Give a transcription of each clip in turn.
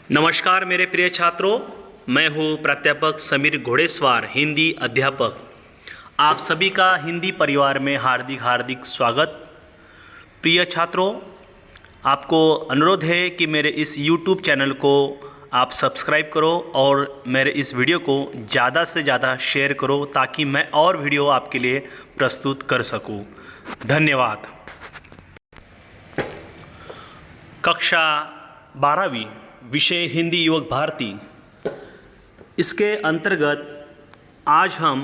नमस्कार मेरे प्रिय छात्रों, मैं हूँ प्राध्यापक समीर घोड़ेसवार, हिंदी अध्यापक। आप सभी का हिंदी परिवार में हार्दिक हार्दिक स्वागत। प्रिय छात्रों, आपको अनुरोध है कि मेरे इस YouTube चैनल को आप सब्सक्राइब करो और मेरे इस वीडियो को ज़्यादा से ज़्यादा शेयर करो ताकि मैं और वीडियो आपके लिए प्रस्तुत कर सकूं। धन्यवाद। कक्षा 12वीं विषय हिंदी युवक भारती, इसके अंतर्गत आज हम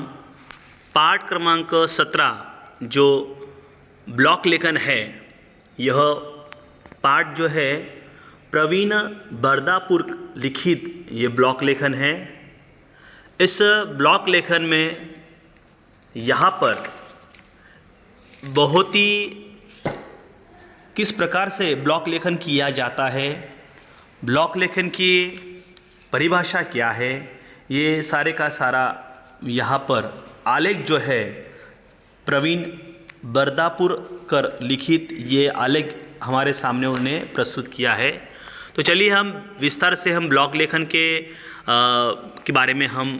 पाठ क्रमांक 17 जो ब्लॉक लेखन है, यह पाठ जो है प्रवीण बरदापुर लिखित ये ब्लॉक लेखन है। इस ब्लॉक लेखन में यहाँ पर बहुत ही किस प्रकार से ब्लॉक लेखन किया जाता है, ब्लॉक लेखन की परिभाषा क्या है, ये सारे का सारा यहाँ पर आलेख जो है प्रवीण बरदापुर कर लिखित ये आलेख हमारे सामने उन्होंने प्रस्तुत किया है। तो चलिए हम विस्तार से हम ब्लॉक लेखन के बारे में हम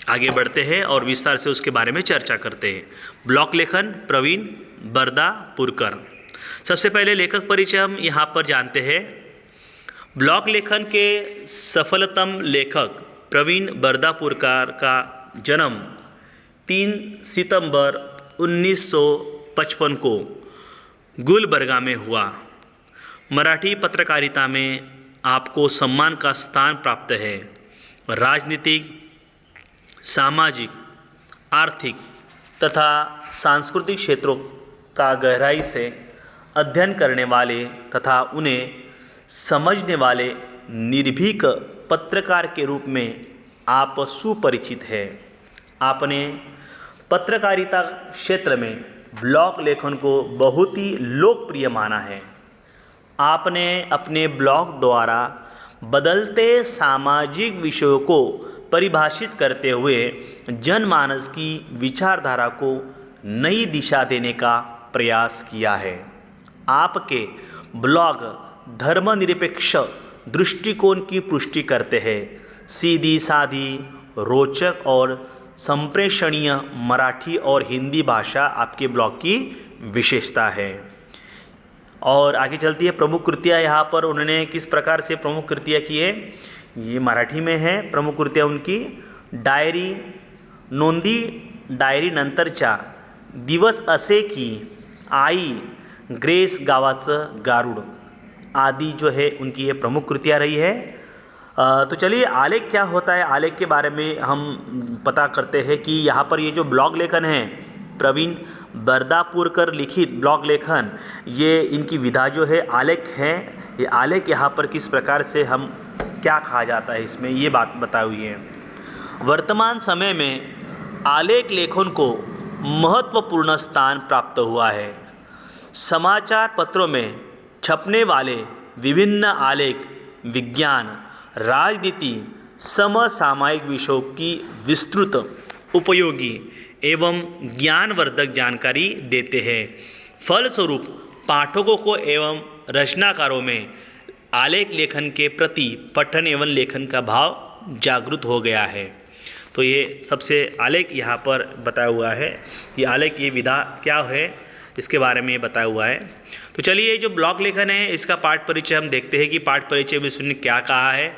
आगे बढ़ते हैं और विस्तार से उसके बारे में चर्चा करते हैं। ब्लॉक लेखन प्रवीण बरदापुरकर। सबसे पहले लेखक परिचय हम यहाँ पर जानते हैं। ब्लॉक लेखन के सफलतम लेखक प्रवीण बरदापुरकर का जन्म 3 सितंबर 1955 को गुलबर्गा में हुआ। मराठी पत्रकारिता में आपको सम्मान का स्थान प्राप्त है। राजनीतिक, सामाजिक, आर्थिक तथा सांस्कृतिक क्षेत्रों का गहराई से अध्ययन करने वाले तथा उन्हें समझने वाले निर्भीक पत्रकार के रूप में आप सुपरिचित हैं। आपने पत्रकारिता क्षेत्र में ब्लॉक लेखन को बहुत ही लोकप्रिय माना है। आपने अपने ब्लॉग द्वारा बदलते सामाजिक विषयों को परिभाषित करते हुए जनमानस की विचारधारा को नई दिशा देने का प्रयास किया है। आपके ब्लॉग धर्मनिरपेक्ष दृष्टिकोण की पुष्टि करते हैं। सीधी सादी, रोचक और संप्रेषणीय मराठी और हिंदी भाषा आपके ब्लॉग की विशेषता है। और आगे चलती है प्रमुख कृतियाँ। यहाँ पर उन्होंने किस प्रकार से प्रमुख कृतियाँ की है, ये मराठी में है। प्रमुख कृतियाँ उनकी डायरी, नोंदी डायरी नंतरच्या, दिवस असे की, आई, ग्रेस गावाचं गारुड आदि जो है उनकी ये प्रमुख कृतियाँ रही है। तो चलिए आलेख क्या होता है, आलेख के बारे में हम पता करते हैं कि यहाँ पर ये जो ब्लॉग लेखन है प्रवीण बरदापुरकर लिखित ब्लॉग लेखन, ये इनकी विधा जो है आलेख है। ये आलेख यहाँ पर किस प्रकार से हम क्या कहा जाता है इसमें, ये बात बताई हुई है। वर्तमान समय में आलेख लेखन को महत्वपूर्ण स्थान प्राप्त हुआ है। समाचार पत्रों में छपने वाले विभिन्न आलेख विज्ञान, राजनीति, समसामयिक विषयों की विस्तृत, उपयोगी एवं ज्ञानवर्धक जानकारी देते हैं। फलस्वरूप पाठकों को एवं रचनाकारों में आलेख लेखन के प्रति पठन एवं लेखन का भाव जागृत हो गया है। तो ये सबसे आलेख यहाँ पर बताया हुआ है। ये आलेख, ये विधा क्या है, इसके बारे में ये बताया हुआ है। तो चलिए जो ब्लॉक लेखन है इसका पाठ परिचय हम देखते हैं कि पाठ परिचय में उसने क्या कहा है।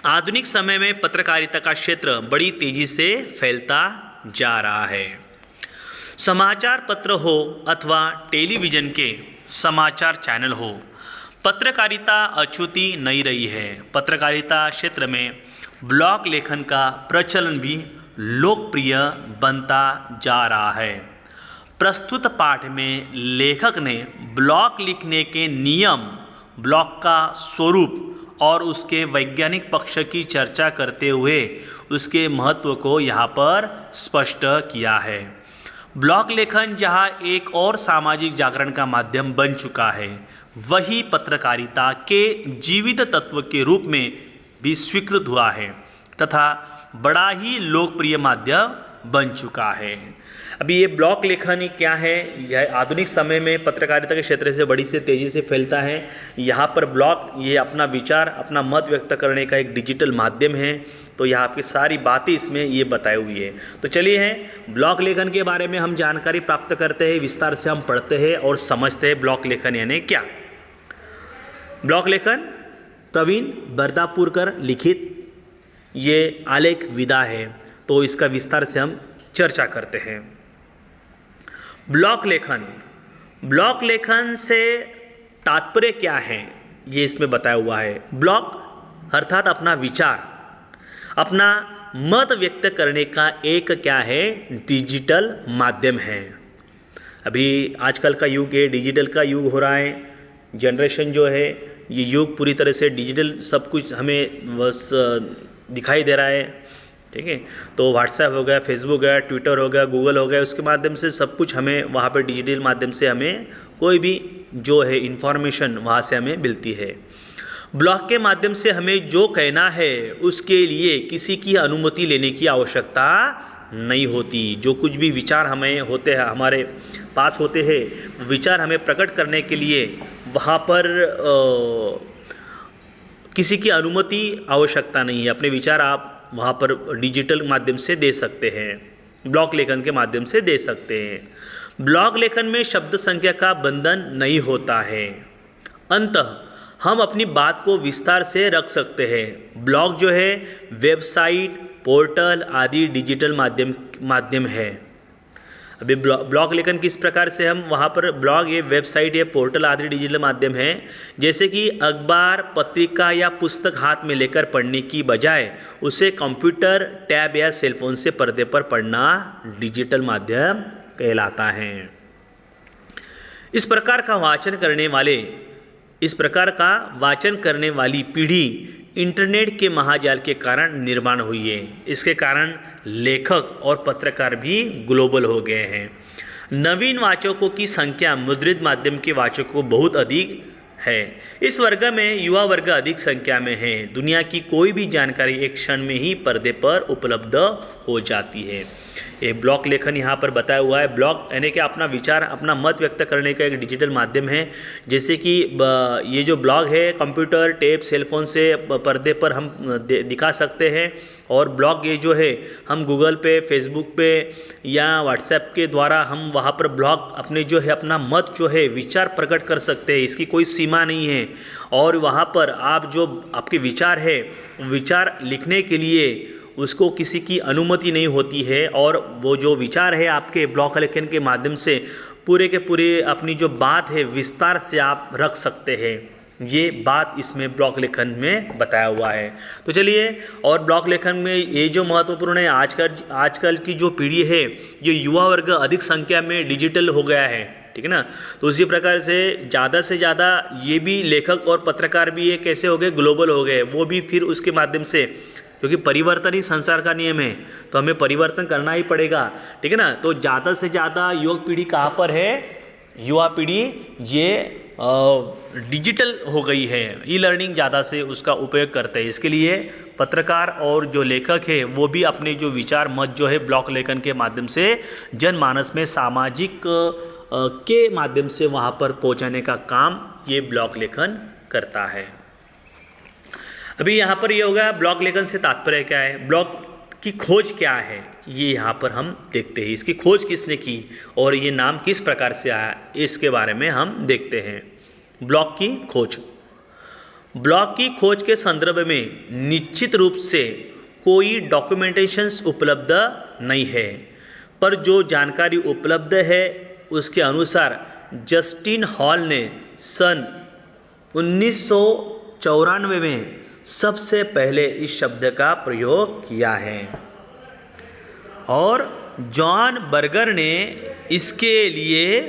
आधुनिक समय में पत्रकारिता का क्षेत्र बड़ी तेजी से फैलता जा रहा है। समाचार पत्र हो अथवा टेलीविज़न के समाचार चैनल हो, पत्रकारिता अछूती नहीं रही है। पत्रकारिता क्षेत्र में ब्लॉक लेखन का प्रचलन भी लोकप्रिय बनता जा रहा है। प्रस्तुत पाठ में लेखक ने ब्लॉक लिखने के नियम, ब्लॉक का स्वरूप और उसके वैज्ञानिक पक्ष की चर्चा करते हुए उसके महत्व को यहाँ पर स्पष्ट किया है। ब्लॉक लेखन जहाँ एक और सामाजिक जागरण का माध्यम बन चुका है, वही पत्रकारिता के जीवित तत्व के रूप में भी स्वीकृत हुआ है तथा बड़ा ही लोकप्रिय माध्यम बन चुका है। अभी ये ब्लॉग लेखन क्या है, यह आधुनिक समय में पत्रकारिता के क्षेत्र से बड़ी से तेज़ी से फैलता है। यहाँ पर ब्लॉग ये अपना विचार, अपना मत व्यक्त करने का एक डिजिटल माध्यम है। तो यहाँ आपकी सारी बातें इसमें ये बताई हुई है। तो चलिए हैं ब्लॉग लेखन के बारे में हम जानकारी प्राप्त करते हैं, विस्तार से हम पढ़ते हैं और समझते हैं ब्लॉग लेखन यानी क्या। ब्लॉग लेखन प्रवीण बरदापुरकर लिखित ये आलेख विधा है, तो इसका विस्तार से हम चर्चा करते हैं। ब्लॉग लेखन, ब्लॉग लेखन से तात्पर्य क्या है ये इसमें बताया हुआ है। ब्लॉग अर्थात अपना विचार, अपना मत व्यक्त करने का एक क्या है, डिजिटल माध्यम है। अभी आजकल का युग है, डिजिटल का युग हो रहा है। जनरेशन जो है ये युग पूरी तरह से डिजिटल सब कुछ हमें बस दिखाई दे रहा है, ठीक है। तो व्हाट्सएप हो गया, फेसबुक हो गया, ट्विटर हो गया, गूगल हो गया, उसके माध्यम से सब कुछ हमें वहाँ पर डिजिटल माध्यम से हमें कोई भी जो है इन्फॉर्मेशन वहाँ से हमें मिलती है। ब्लॉग के माध्यम से हमें जो कहना है उसके लिए किसी की अनुमति लेने की आवश्यकता नहीं होती। जो कुछ भी विचार हमें होते हैं, हमारे पास होते हैं, विचार हमें प्रकट करने के लिए वहाँ पर किसी की अनुमति आवश्यकता नहीं है। अपने विचार आप वहाँ पर डिजिटल माध्यम से दे सकते हैं, ब्लॉग लेखन के माध्यम से दे सकते हैं। ब्लॉग लेखन में शब्द संख्या का बंधन नहीं होता है, अंततः हम अपनी बात को विस्तार से रख सकते हैं। ब्लॉग जो है वेबसाइट, पोर्टल आदि डिजिटल माध्यम है। अभी ब्लॉग लेखन किस प्रकार से हम वहाँ पर ब्लॉग, ये वेबसाइट, ये पोर्टल आदि डिजिटल माध्यम है। जैसे कि अखबार, पत्रिका या पुस्तक हाथ में लेकर पढ़ने की बजाय उसे कंप्यूटर, टैब या सेलफोन से पर्दे पर पढ़ना डिजिटल माध्यम कहलाता है। इस प्रकार का वाचन करने वाली पीढ़ी इंटरनेट के महाजाल के कारण निर्माण हुई है। इसके कारण लेखक और पत्रकार भी ग्लोबल हो गए हैं। नवीन वाचकों की संख्या मुद्रित माध्यम के वाचकों बहुत अधिक है। इस वर्ग में युवा वर्ग अधिक संख्या में है। दुनिया की कोई भी जानकारी एक क्षण में ही पर्दे पर उपलब्ध हो जाती है। ये ब्लॉग लेखन यहाँ पर बताया हुआ है। ब्लॉग यानी कि अपना विचार, अपना मत व्यक्त करने का एक डिजिटल माध्यम है। जैसे कि ये जो ब्लॉग है कंप्यूटर, टैब, सेलफोन से पर्दे पर हम दिखा सकते हैं। और ब्लॉग ये जो है हम गूगल पे, फेसबुक पे या व्हाट्सएप के द्वारा हम वहाँ पर ब्लॉग अपने जो है अपना मत जो है विचार प्रकट कर सकते हैं। इसकी कोई सीमा नहीं है। और वहाँ पर आप जो आपके विचार है, विचार लिखने के लिए उसको किसी की अनुमति नहीं होती है। और वो जो विचार है आपके ब्लॉग लेखन के माध्यम से पूरे के पूरे अपनी जो बात है विस्तार से आप रख सकते हैं। ये बात इसमें ब्लॉग लेखन में बताया हुआ है। तो चलिए, और ब्लॉग लेखन में ये जो महत्वपूर्ण है, आजकल की जो पीढ़ी है, ये युवा वर्ग अधिक संख्या में डिजिटल हो गया है, ठीक है ना। तो उसी प्रकार से ज़्यादा ये भी लेखक और पत्रकार भी ये कैसे हो गए, ग्लोबल हो गए। वो भी फिर उसके माध्यम से, क्योंकि परिवर्तन ही संसार का नियम है, तो हमें परिवर्तन करना ही पड़ेगा, ठीक है ना। तो ज़्यादा से ज़्यादा युवा पीढ़ी कहाँ पर है, युवा पीढ़ी ये डिजिटल हो गई है। ई लर्निंग ज़्यादा से उसका उपयोग करते हैं। इसके लिए पत्रकार और जो लेखक है वो भी अपने जो विचार मत जो है ब्लॉग लेखन के माध्यम से जनमानस में सामाजिक के माध्यम से वहाँ पर पहुँचाने का काम ये ब्लॉग लेखन करता है। अभी यहाँ पर ये होगा ब्लॉग लेखन से तात्पर्य क्या है, ब्लॉग की खोज क्या है, ये यहाँ पर हम देखते हैं। इसकी खोज किसने की और ये नाम किस प्रकार से आया, इसके बारे में हम देखते हैं। ब्लॉग की खोज, ब्लॉग की खोज के संदर्भ में निश्चित रूप से कोई डॉक्यूमेंटेशंस उपलब्ध नहीं है, पर जो जानकारी उपलब्ध है उसके अनुसार जस्टिन हॉल ने सन 1994 में सबसे पहले इस शब्द का प्रयोग किया है और जॉन बर्गर ने इसके लिए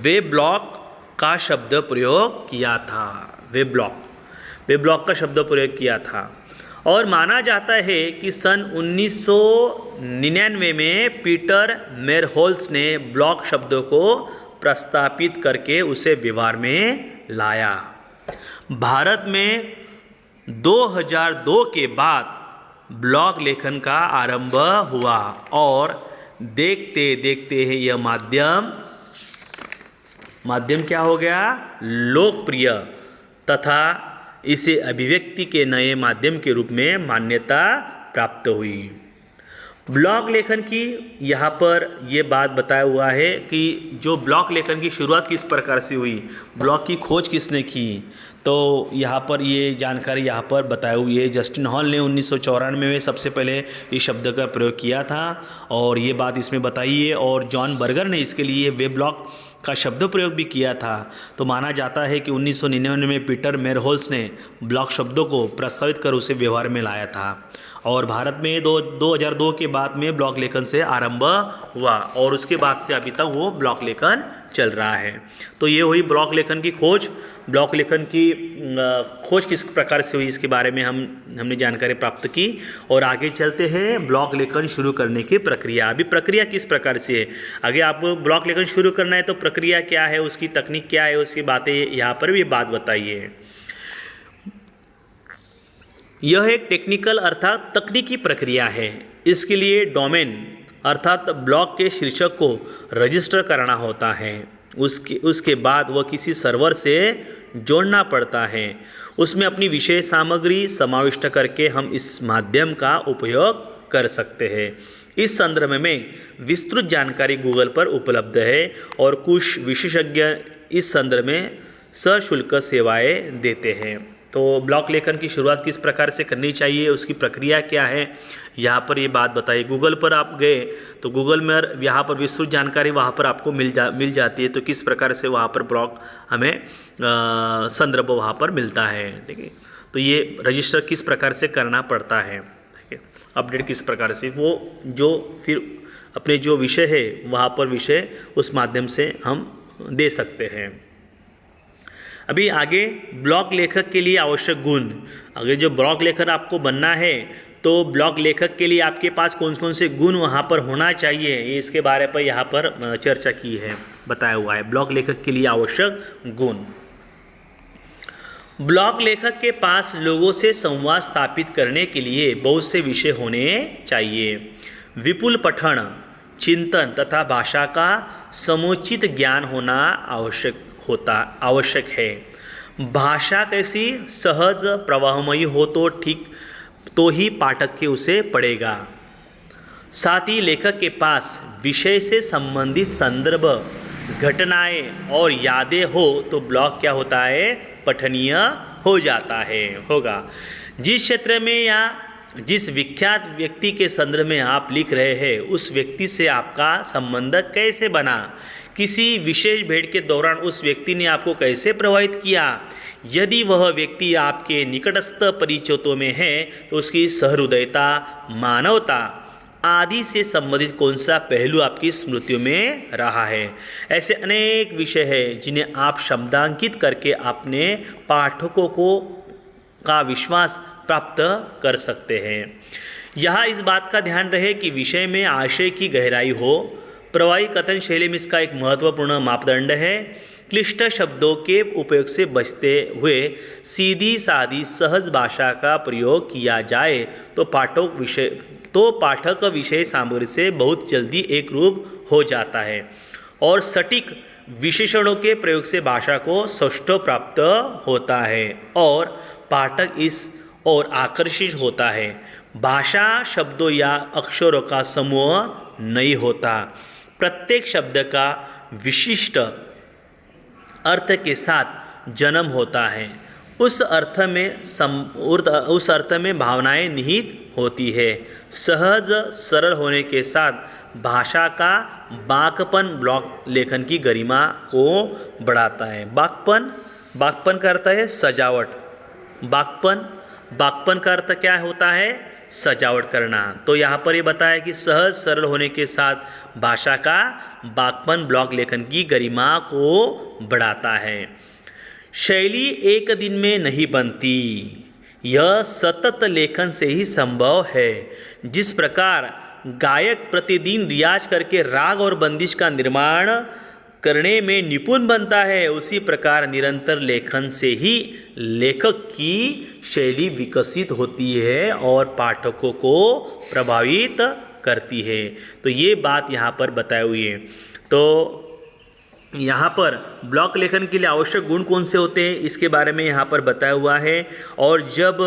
वेब्लॉग का शब्द प्रयोग किया था। वेब्लॉग का शब्द प्रयोग किया था और माना जाता है कि सन 1999 में पीटर मेरहोल्स ने ब्लॉग शब्द को प्रस्तापित करके उसे व्यवहार में लाया। भारत में 2002 के बाद ब्लॉग लेखन का आरंभ हुआ और देखते देखते है यह माध्यम क्या हो गया, लोकप्रिय, तथा इसे अभिव्यक्ति के नए माध्यम के रूप में मान्यता प्राप्त हुई। ब्लॉग लेखन की यहाँ पर ये बात बताया हुआ है कि जो ब्लॉग लेखन की शुरुआत किस प्रकार से हुई, ब्लॉग की खोज किसने की, तो यहाँ पर ये जानकारी यहाँ पर बताई हुई है। जस्टिन हॉल ने 1994 में सबसे पहले इस शब्द का प्रयोग किया था और ये बात इसमें बताई है, और जॉन बर्गर ने इसके लिए वेब ब्लॉग का शब्द प्रयोग भी किया था। तो माना जाता है कि 1999 में पीटर मेरहोल्स ने ब्लॉग शब्दों को प्रस्तावित कर उसे व्यवहार में लाया था, और भारत में 2002 के बाद में ब्लॉग लेखन से आरंभ हुआ, और उसके बाद से अभी तक वो ब्लॉग लेखन चल रहा है। तो ये हुई ब्लॉग लेखन की खोज। ब्लॉग लेखन की खोज किस प्रकार से हुई, इसके बारे में हमने जानकारी प्राप्त की, और आगे चलते हैं ब्लॉग लेखन शुरू करने की प्रक्रिया। अभी प्रक्रिया किस प्रकार से है, आगे आपको ब्लॉग लेखन शुरू करना है तो प्रक्रिया क्या है, उसकी तकनीक क्या है, उसकी बातें यहाँ पर भी बात बताइए। यह एक टेक्निकल अर्थात तकनीकी प्रक्रिया है। इसके लिए डोमेन अर्थात ब्लॉग के शीर्षक को रजिस्टर करना होता है। उसके बाद वह किसी सर्वर से जोड़ना पड़ता है। उसमें अपनी विषय सामग्री समाविष्ट करके हम इस माध्यम का उपयोग कर सकते हैं। इस संदर्भ में विस्तृत जानकारी गूगल पर उपलब्ध है, और कुछ विशेषज्ञ इस संदर्भ में सशुल्क सेवाएं देते हैं। तो ब्लॉग लेखन की शुरुआत किस प्रकार से करनी चाहिए, उसकी प्रक्रिया क्या है, यहाँ पर ये बात बताइए। गूगल पर आप गए तो गूगल में यहाँ पर विस्तृत जानकारी वहाँ पर आपको मिल जाती है। तो किस प्रकार से वहाँ पर ब्लॉग हमें संदर्भ वहाँ पर मिलता है, ठीक है। तो ये रजिस्टर किस प्रकार से करना पड़ता है, ठीक है, अपडेट किस प्रकार से, वो जो फिर अपने जो विषय है वहाँ पर विषय उस माध्यम से हम दे सकते हैं। अभी आगे ब्लॉग लेखक के लिए आवश्यक गुण। अगर जो ब्लॉग लेखक आपको बनना है तो ब्लॉग लेखक के लिए आपके पास कौन कौन से गुण वहाँ पर होना चाहिए, इसके बारे पर यहाँ पर चर्चा की है, बताया हुआ है। ब्लॉग लेखक के लिए आवश्यक गुण। ब्लॉग लेखक के पास लोगों से संवाद स्थापित करने के लिए बहुत से विषय होने चाहिए। विपुल पठन, चिंतन तथा भाषा का समुचित ज्ञान होना आवश्यक है। भाषा कैसी सहज प्रवाहमयी हो तो ही पाठक के उसे पढ़ेगा। साथ ही लेखक के पास विषय से संबंधित संदर्भ, घटनाएं और यादें हो तो ब्लॉग क्या होता है, पठनीय हो जाता है, होगा। जिस क्षेत्र में या जिस विख्यात व्यक्ति के संदर्भ में आप लिख रहे हैं उस व्यक्ति से आपका संबंध कैसे बना, किसी विशेष भेंट के दौरान उस व्यक्ति ने आपको कैसे प्रभावित किया, यदि वह व्यक्ति आपके निकटस्थ परिचितों में है तो उसकी सहृदयता, मानवता आदि से संबंधित कौन सा पहलू आपकी स्मृतियों में रहा है। ऐसे अनेक विषय हैं जिन्हें आप शब्दांकित करके अपने पाठकों का विश्वास प्राप्त कर सकते हैं। यहाँ इस बात का ध्यान रहे कि विषय में आशय की गहराई हो। प्रवाही कथन शैली में इसका एक महत्वपूर्ण मापदंड है। क्लिष्ट शब्दों के उपयोग से बचते हुए सीधी सादी सहज भाषा का प्रयोग किया जाए तो पाठक विषय सामग्री से बहुत जल्दी एक रूप हो जाता है, और सटीक विशेषणों के प्रयोग से भाषा को सौष्ठव प्राप्त होता है और पाठक इस ओर आकर्षित होता है। भाषा शब्दों या अक्षरों का समूह नहीं होता। प्रत्येक शब्द का विशिष्ट अर्थ के साथ जन्म होता है। उस अर्थ में भावनाएं निहित होती है। सहज सरल होने के साथ भाषा का बाकपन ब्लॉग लेखन की गरिमा को बढ़ाता है। बाकपन का अर्थ है सजावट। बाकपन का अर्थ क्या होता है, सजावट करना। तो यहाँ पर ये बताया कि सहज सरल होने के साथ भाषा का बाकपन ब्लॉग लेखन की गरिमा को बढ़ाता है। शैली एक दिन में नहीं बनती, यह सतत लेखन से ही संभव है। जिस प्रकार गायक प्रतिदिन रियाज करके राग और बंदिश का निर्माण करने में निपुण बनता है, उसी प्रकार निरंतर लेखन से ही लेखक की शैली विकसित होती है और पाठकों को प्रभावित करती है। तो ये बात यहाँ पर बताई हुई है। तो यहाँ पर ब्लॉग लेखन के लिए आवश्यक गुण कौन से होते हैं इसके बारे में यहाँ पर बताया हुआ है। और जब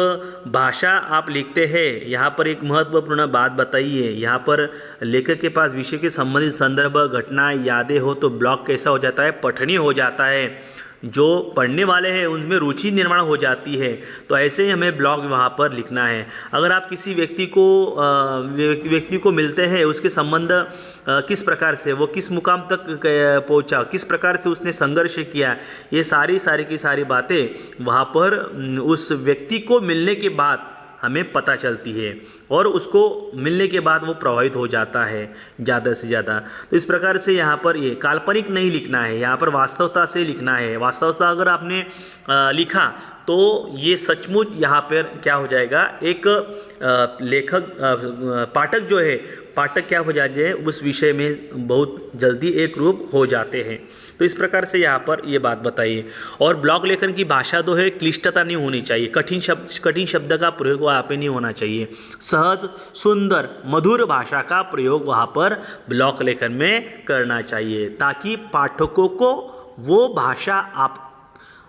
भाषा आप लिखते हैं, यहाँ पर एक महत्वपूर्ण बात बताई है। यहाँ पर लेखक के पास विषय के संबंधित संदर्भ, घटना, यादें हो तो ब्लॉग कैसा हो जाता है, पठनीय हो जाता है। जो पढ़ने वाले हैं उनमें रुचि निर्माण हो जाती है। तो ऐसे ही हमें ब्लॉग वहाँ पर लिखना है। अगर आप किसी व्यक्ति को मिलते हैं, उसके संबंध किस प्रकार से, वो किस मुकाम तक पहुँचा, किस प्रकार से उसने संघर्ष किया, ये सारी की सारी बातें वहाँ पर उस व्यक्ति को मिलने के बाद हमें पता चलती है और उसको मिलने के बाद वो प्रभावित हो जाता है ज़्यादा से ज़्यादा। तो इस प्रकार से यहाँ पर ये काल्पनिक नहीं लिखना है, यहाँ पर वास्तवता से लिखना है। वास्तवता अगर आपने लिखा तो ये सचमुच यहाँ पर क्या हो जाएगा, एक पाठक जो है, पाठक क्या हो जाते हैं, उस विषय में बहुत जल्दी एक रूप हो जाते हैं। तो इस प्रकार से यहाँ पर ये बात बताइए। और ब्लॉग लेखन की भाषा तो है, क्लिष्टता नहीं होनी चाहिए, कठिन शब्द का प्रयोग वहाँ पे नहीं होना चाहिए। सहज, सुंदर, मधुर भाषा का प्रयोग वहाँ पर ब्लॉग लेखन में करना चाहिए, ताकि पाठकों को वो भाषा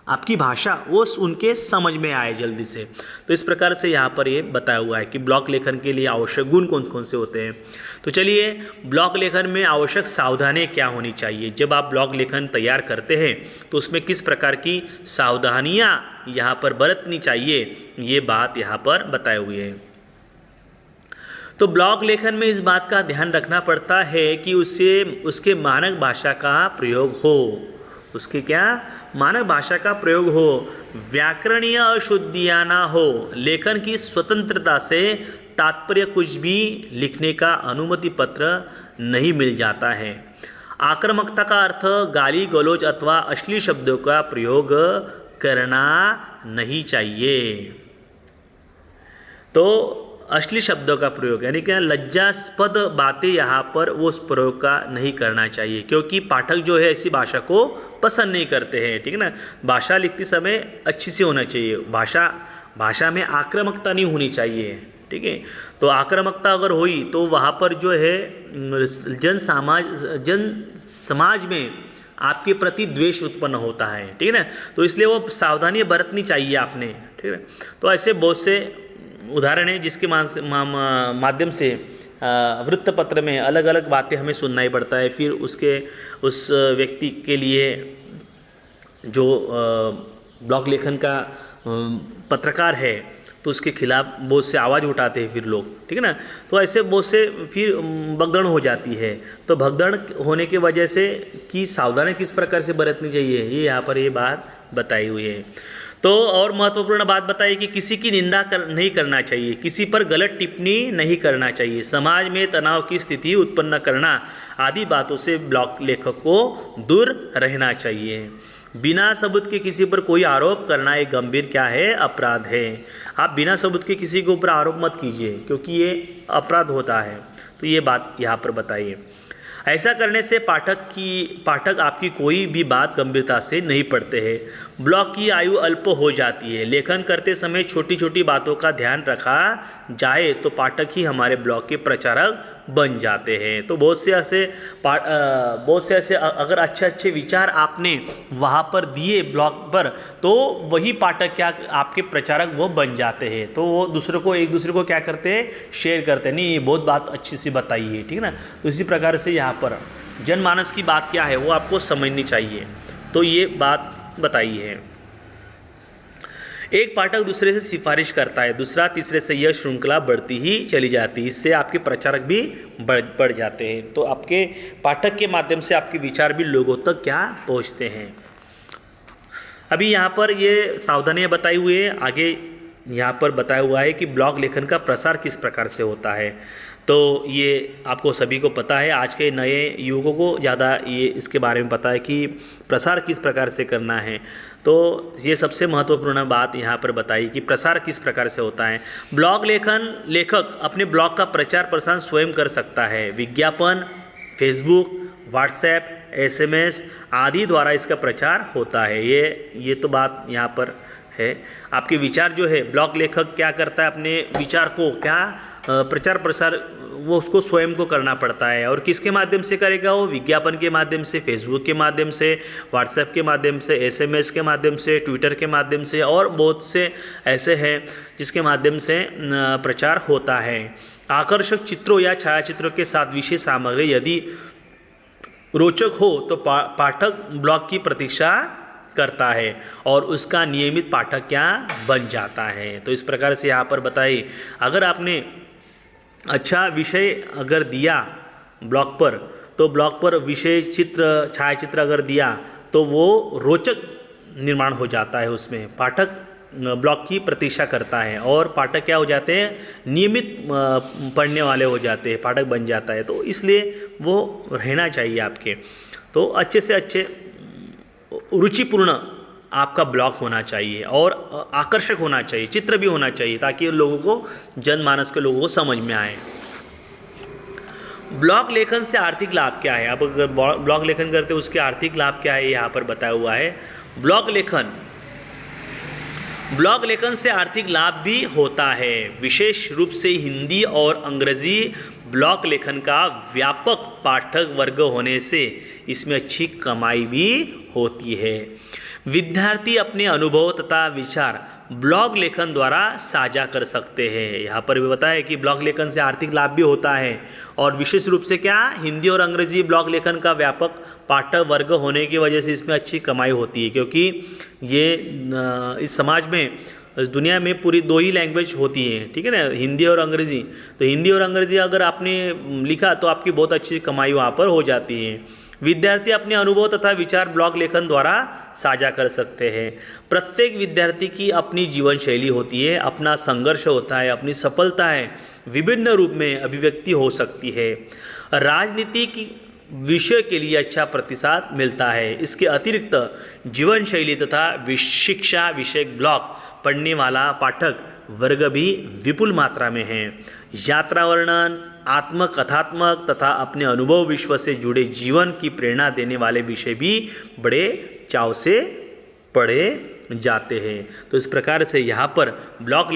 आपकी भाषा वो उनके समझ में आए जल्दी से। तो इस प्रकार से यहाँ पर ये बताया हुआ है कि ब्लॉग लेखन के लिए आवश्यक गुण कौन कौन से होते हैं। तो चलिए, ब्लॉग लेखन में आवश्यक सावधानियाँ क्या होनी चाहिए। जब आप ब्लॉग लेखन तैयार करते हैं तो उसमें किस प्रकार की सावधानियाँ यहाँ पर बरतनी चाहिए, ये बात यहाँ पर बताई हुई है। तो ब्लॉग लेखन में इस बात का ध्यान रखना पड़ता है कि उसके मानक भाषा का प्रयोग हो, उसके क्या मानक भाषा का प्रयोग हो, व्याकरणीय अशुद्धियाँ ना हो, लेखन की स्वतंत्रता से तात्पर्य कुछ भी लिखने का अनुमति पत्र नहीं मिल जाता है। आक्रामकता का अर्थ गाली गलौज अथवा अश्लील शब्दों का प्रयोग करना नहीं चाहिए। तो अश्लील शब्दों का प्रयोग यानी कि लज्जास्पद बातें यहाँ पर वो उस प्रयोग का नहीं करना चाहिए, क्योंकि पाठक जो है ऐसी भाषा को पसंद नहीं करते हैं। ठीक है ना, भाषा लिखते समय अच्छी सी होना चाहिए, भाषा में आक्रामकता नहीं होनी चाहिए। ठीक है, तो आक्रामकता अगर हुई तो वहाँ पर जो है जन समाज में आपके प्रति द्वेष उत्पन्न होता है। ठीक है ना, तो इसलिए वो सावधानी बरतनी चाहिए आपने। ठीक है, तो ऐसे बहुत से उदाहरण है जिसके माध्यम से वृत्तपत्र में अलग अलग बातें हमें सुनना ही पड़ता है। फिर उस व्यक्ति के लिए जो ब्लॉग लेखन का पत्रकार है तो उसके खिलाफ बहुत से आवाज़ उठाते हैं फिर लोग। ठीक है ना, तो ऐसे बहुत से फिर भगदड़ हो जाती है। तो भगदड़ होने की वजह से कि सावधानी किस प्रकार से बरतनी चाहिए, ये यहाँ पर ये बात बताई हुई है। तो और महत्वपूर्ण बात बताइए कि किसी की निंदा नहीं करना चाहिए, किसी पर गलत टिप्पणी नहीं करना चाहिए, समाज में तनाव की स्थिति उत्पन्न करना आदि बातों से ब्लॉग लेखक को दूर रहना चाहिए। बिना सबूत के किसी पर कोई आरोप करना एक गंभीर क्या है, अपराध है। आप बिना सबूत के किसी के ऊपर आरोप मत कीजिए, क्योंकि ये अपराध होता है। तो ये बात यहाँ पर बताइए। ऐसा करने से पाठक आपकी कोई भी बात गंभीरता से नहीं पढ़ते हैं। ब्लॉग की आयु अल्प हो जाती है। लेखन करते समय छोटी छोटी बातों का ध्यान रखा जाए तो पाठक ही हमारे ब्लॉग के प्रचारक बन जाते हैं। तो बहुत से ऐसे अगर अच्छे विचार आपने वहाँ पर दिए ब्लॉग पर, तो वही पाठक क्या आपके प्रचारक वो बन जाते हैं। तो वो एक दूसरे को क्या करते हैं, शेयर करते हैं, नहीं ये बहुत बात अच्छी सी बताई है। ठीक है ना, तो इसी प्रकार से यहाँ पर जनमानस की बात क्या है वो आपको समझनी चाहिए। तो ये बात बताई है। एक पाठक दूसरे से सिफारिश करता है, दूसरा तीसरे से, यह श्रृंखला बढ़ती ही चली जाती है। इससे आपके प्रचारक भी बढ़ जाते हैं। तो आपके पाठक के माध्यम से आपके विचार भी लोगों तक क्या पहुंचते हैं। अभी यहाँ पर ये सावधानियाँ बताई हुई है। आगे यहाँ पर बताया हुआ है कि ब्लॉग लेखन का प्रसार किस प्रकार से होता है। तो ये आपको सभी को पता है, आज के नए युवकों को ज़्यादा ये इसके बारे में पता है कि प्रसार किस प्रकार से करना है। तो ये सबसे महत्वपूर्ण बात यहाँ पर बताई कि प्रसार किस प्रकार से होता है। ब्लॉग लेखक अपने ब्लॉग का प्रचार प्रसार स्वयं कर सकता है। विज्ञापन, फेसबुक, व्हाट्सएप, SMS आदि द्वारा इसका प्रचार होता है। ये तो बात यहाँ पर है। आपके विचार जो है, ब्लॉग लेखक क्या करता है, अपने विचार को क्या प्रचार प्रसार वो उसको स्वयं को करना पड़ता है। और किसके माध्यम से करेगा वो? विज्ञापन के माध्यम से, फेसबुक के माध्यम से, व्हाट्सएप के माध्यम से, एसएमएस के माध्यम से, ट्विटर के माध्यम से, और बहुत से ऐसे हैं जिसके माध्यम से प्रचार होता है। आकर्षक चित्रों या छायाचित्रों के साथ विशेष सामग्री यदि रोचक हो तो पाठक ब्लॉग की प्रतीक्षा करता है और उसका नियमित पाठक क्या बन जाता है। तो इस प्रकार से यहाँ पर बताइए, अगर आपने अच्छा विषय अगर दिया ब्लॉग पर, तो ब्लॉग पर विषय चित्र छायाचित्र अगर दिया तो वो रोचक निर्माण हो जाता है, उसमें पाठक ब्लॉग की प्रतीक्षा करता है और पाठक क्या हो जाते हैं, नियमित पढ़ने वाले हो जाते हैं, पाठक बन जाता है। तो इसलिए वो रहना चाहिए आपके। तो अच्छे से अच्छे रुचिपूर्ण आपका ब्लॉग होना चाहिए और आकर्षक होना चाहिए, चित्र भी होना चाहिए, ताकि लोगों को, जनमानस के लोगों को समझ में आए। ब्लॉग लेखन से आर्थिक लाभ क्या है? आप अगर ब्लॉग लेखन करते हैं उसके आर्थिक लाभ क्या है, यहाँ पर बताया हुआ है। ब्लॉग लेखन से आर्थिक लाभ भी होता है। विशेष रूप से हिंदी और अंग्रेजी ब्लॉग लेखन का व्यापक पाठक वर्ग होने से इसमें अच्छी कमाई भी होती है। विद्यार्थी अपने अनुभव तथा विचार ब्लॉग लेखन द्वारा साझा कर सकते हैं। यहाँ पर भी बताया कि ब्लॉग लेखन से आर्थिक लाभ भी होता है और विशेष रूप से क्या, हिंदी और अंग्रेजी ब्लॉग लेखन का व्यापक पाठक वर्ग होने की वजह से इसमें अच्छी कमाई होती है। क्योंकि ये इस समाज में, दुनिया में पूरी दो ही लैंग्वेज होती है, ठीक है ना, हिंदी और अंग्रेजी। तो हिंदी और अंग्रेजी अगर आपने लिखा तो आपकी बहुत अच्छी कमाई वहाँ पर हो जाती है। विद्यार्थी अपने अनुभव तथा विचार ब्लॉग लेखन द्वारा साझा कर सकते हैं। प्रत्येक विद्यार्थी की अपनी जीवन शैली होती है, अपना संघर्ष होता है, अपनी सफलता है, विभिन्न रूप में अभिव्यक्ति हो सकती है। राजनीति की विषय के लिए अच्छा प्रतिसाद मिलता है। इसके अतिरिक्त जीवन शैली तथा शिक्षा विषयक ब्लॉग पढ़ने वाला पाठक वर्ग भी विपुल मात्रा में है। यात्रा वर्णन, आत्मकथात्मक तथा अपने अनुभव विश्व से जुड़े जीवन की प्रेरणा देने वाले विषय भी बड़े चाव से पढ़े जाते हैं। तो इस प्रकार से यहाँ पर ब्लॉग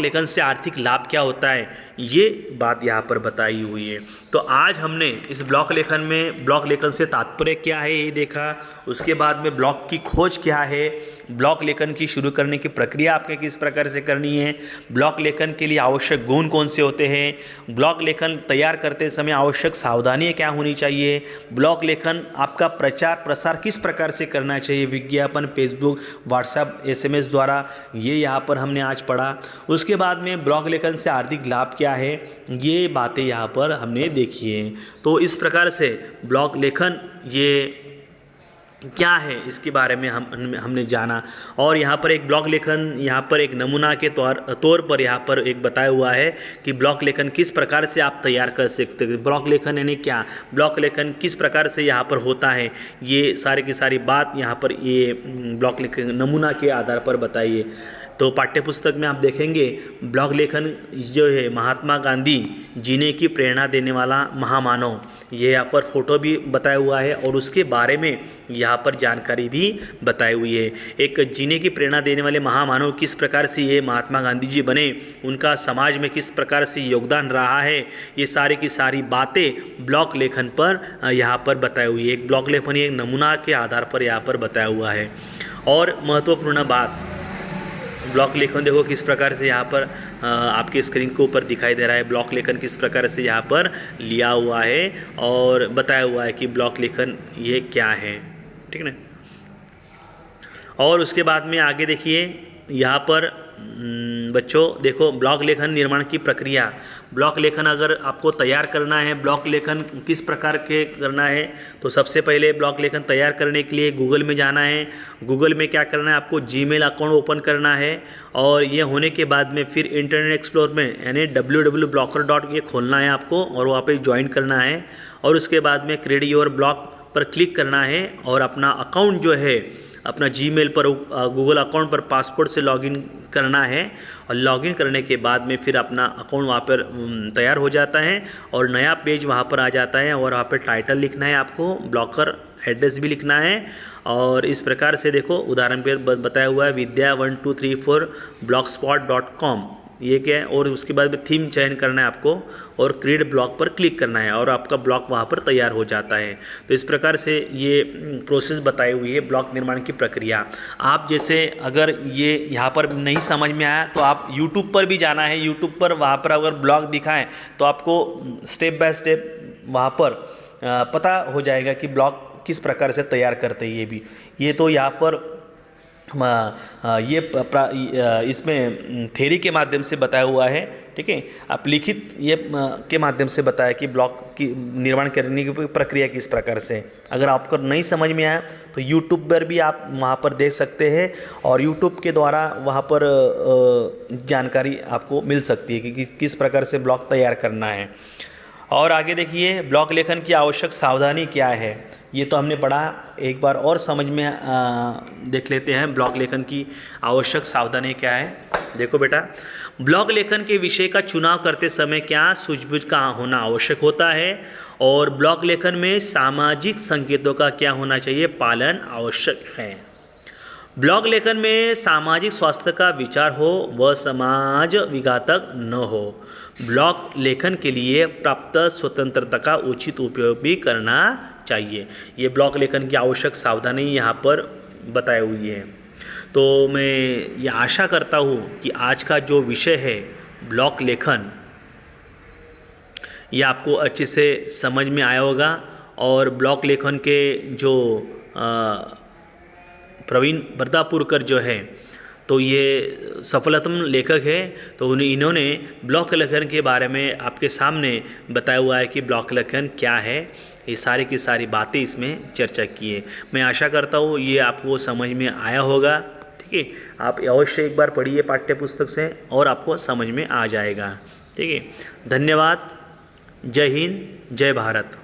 लेखन से आर्थिक लाभ क्या होता है, ये बात यहाँ पर बताई हुई है। तो आज हमने इस ब्लॉग लेखन से तात्पर्य क्या है ये देखा। उसके बाद में ब्लॉग की खोज क्या है, ब्लॉग लेखन की शुरू करने की प्रक्रिया आपके किस प्रकार से करनी है, ब्लॉग लेखन के लिए आवश्यक गुण कौन से होते हैं, ब्लॉग लेखन तैयार करते समय आवश्यक सावधानियाँ क्या होनी चाहिए, ब्लॉग लेखन आपका प्रचार प्रसार किस प्रकार से करना चाहिए, विज्ञापन, फेसबुक, व्हाट्सएप, एसएमएस द्वारा, ये यहाँ पर हमने आज पढ़ा। उसके बाद में ब्लॉग लेखन से आर्थिक लाभ क्या है, ये बातें यहाँ पर हमने देखी हैं। तो इस प्रकार से ब्लॉग लेखन ये क्या है इसके बारे में हमने जाना। और यहाँ पर एक ब्लॉग लेखन, यहाँ पर एक नमूना के तौर पर यहाँ पर एक बताया हुआ है कि ब्लॉग लेखन किस प्रकार से आप तैयार कर सकते हैं। ब्लॉग लेखन यानी क्या, ब्लॉग लेखन किस प्रकार से यहाँ पर होता है, ये सारी की सारी बात यहाँ पर ये ब्लॉग लेखन नमूना के आधार पर बताइए। तो पाठ्यपुस्तक में आप देखेंगे ब्लॉग लेखन जो है महात्मा गांधी जीने की प्रेरणा देने वाला महामानव, ये यहाँ पर फोटो भी बताया हुआ है और उसके बारे में यहाँ पर जानकारी भी बताई हुई है। एक जीने की प्रेरणा देने वाले महामानव किस प्रकार से ये महात्मा गांधी जी बने, उनका समाज में किस प्रकार से योगदान रहा है, ये सारी की सारी बातें ब्लॉग लेखन पर यहाँ पर बताई हुई है। एक ब्लॉग लेखन एक नमूना के आधार पर यहाँ पर बताया हुआ है। और महत्वपूर्ण बात, ब्लॉग लेखन देखो किस प्रकार से यहाँ पर आपके स्क्रीन के ऊपर दिखाई दे रहा है। ब्लॉग लेखन किस प्रकार से यहाँ पर लिया हुआ है और बताया हुआ है कि ब्लॉग लेखन ये क्या है, ठीक है ना। और उसके बाद में आगे देखिए यहाँ पर बच्चों देखो ब्लॉग लेखन निर्माण की प्रक्रिया। ब्लॉग लेखन अगर आपको तैयार करना है, ब्लॉग लेखन किस प्रकार के करना है, तो सबसे पहले ब्लॉग लेखन तैयार करने के लिए गूगल में जाना है। गूगल में क्या करना है, आपको जीमेल अकाउंट ओपन करना है और ये होने के बाद में फिर इंटरनेट एक्सप्लोर में यानी www.blocker ये खोलना है आपको और वहाँ पे ज्वाइन करना है। और उसके बाद में क्रिएट योर ब्लॉग पर क्लिक करना है और अपना अकाउंट जो है अपना जीमेल पर गूगल अकाउंट पर पासवर्ड से लॉगिन करना है और लॉगिन करने के बाद में फिर अपना अकाउंट वहाँ पर तैयार हो जाता है और नया पेज वहाँ पर आ जाता है और वहाँ पर टाइटल लिखना है आपको ब्लॉकर एड्रेस भी लिखना है। और इस प्रकार से देखो उदाहरण पे बताया हुआ है vidya1234blogspot.com, ये क्या है। और उसके बाद थीम चयन करना है आपको और क्रिएट ब्लॉग पर क्लिक करना है और आपका ब्लॉग वहाँ पर तैयार हो जाता है। तो इस प्रकार से ये प्रोसेस बताई हुई है ब्लॉग निर्माण की प्रक्रिया। आप जैसे अगर ये यहाँ पर नहीं समझ में आया तो आप यूट्यूब पर भी जाना है, यूट्यूब पर वहाँ पर अगर ब्लॉग दिखाएं तो आपको स्टेप बाय स्टेप वहाँ पर पता हो जाएगा कि ब्लॉग किस प्रकार से तैयार करते हैं। ये तो यहाँ पर इसमें थ्योरी के माध्यम से बताया हुआ है, ठीक है। आप लिखित ये के माध्यम से बताया कि ब्लॉग की निर्माण करने की प्रक्रिया किस प्रकार से। अगर आपको नहीं समझ में आया तो यूट्यूब पर भी आप वहाँ पर देख सकते हैं और यूट्यूब के द्वारा वहाँ पर जानकारी आपको मिल सकती है कि किस प्रकार से ब्लॉग तैयार करना है। और आगे देखिए ब्लॉग लेखन की आवश्यक सावधानी क्या है, ये तो हमने पढ़ा, एक बार और समझ में देख लेते हैं ब्लॉग लेखन की आवश्यक सावधानी क्या है। देखो बेटा, ब्लॉग लेखन के विषय का चुनाव करते समय क्या सूझबूझ का होना आवश्यक होता है और ब्लॉग लेखन में सामाजिक संकेतों का क्या होना चाहिए, पालन आवश्यक है। ब्लॉग लेखन में सामाजिक स्वास्थ्य का विचार हो व समाज विघातक न हो। ब्लॉग लेखन के लिए प्राप्त स्वतंत्रता का उचित उपयोग भी करना चाहिए। ये ब्लॉग लेखन की आवश्यक सावधानी यहाँ पर बताई हुई है। तो मैं ये आशा करता हूँ कि आज का जो विषय है ब्लॉग लेखन, ये आपको अच्छे से समझ में आया होगा। और ब्लॉग लेखन के जो प्रवीण बरदापुरकर जो है तो ये सफलतम लेखक है, तो इन्होंने ब्लॉग लेखन के बारे में आपके सामने बताया हुआ है कि ब्लॉग लेखन क्या है। ये सारी की सारी बातें इसमें चर्चा की है। मैं आशा करता हूँ ये आपको समझ में आया होगा, ठीक है। आप अवश्य एक बार पढ़िए पाठ्य पुस्तक से और आपको समझ में आ जाएगा, ठीक है। धन्यवाद। जय हिंद, जय भारत।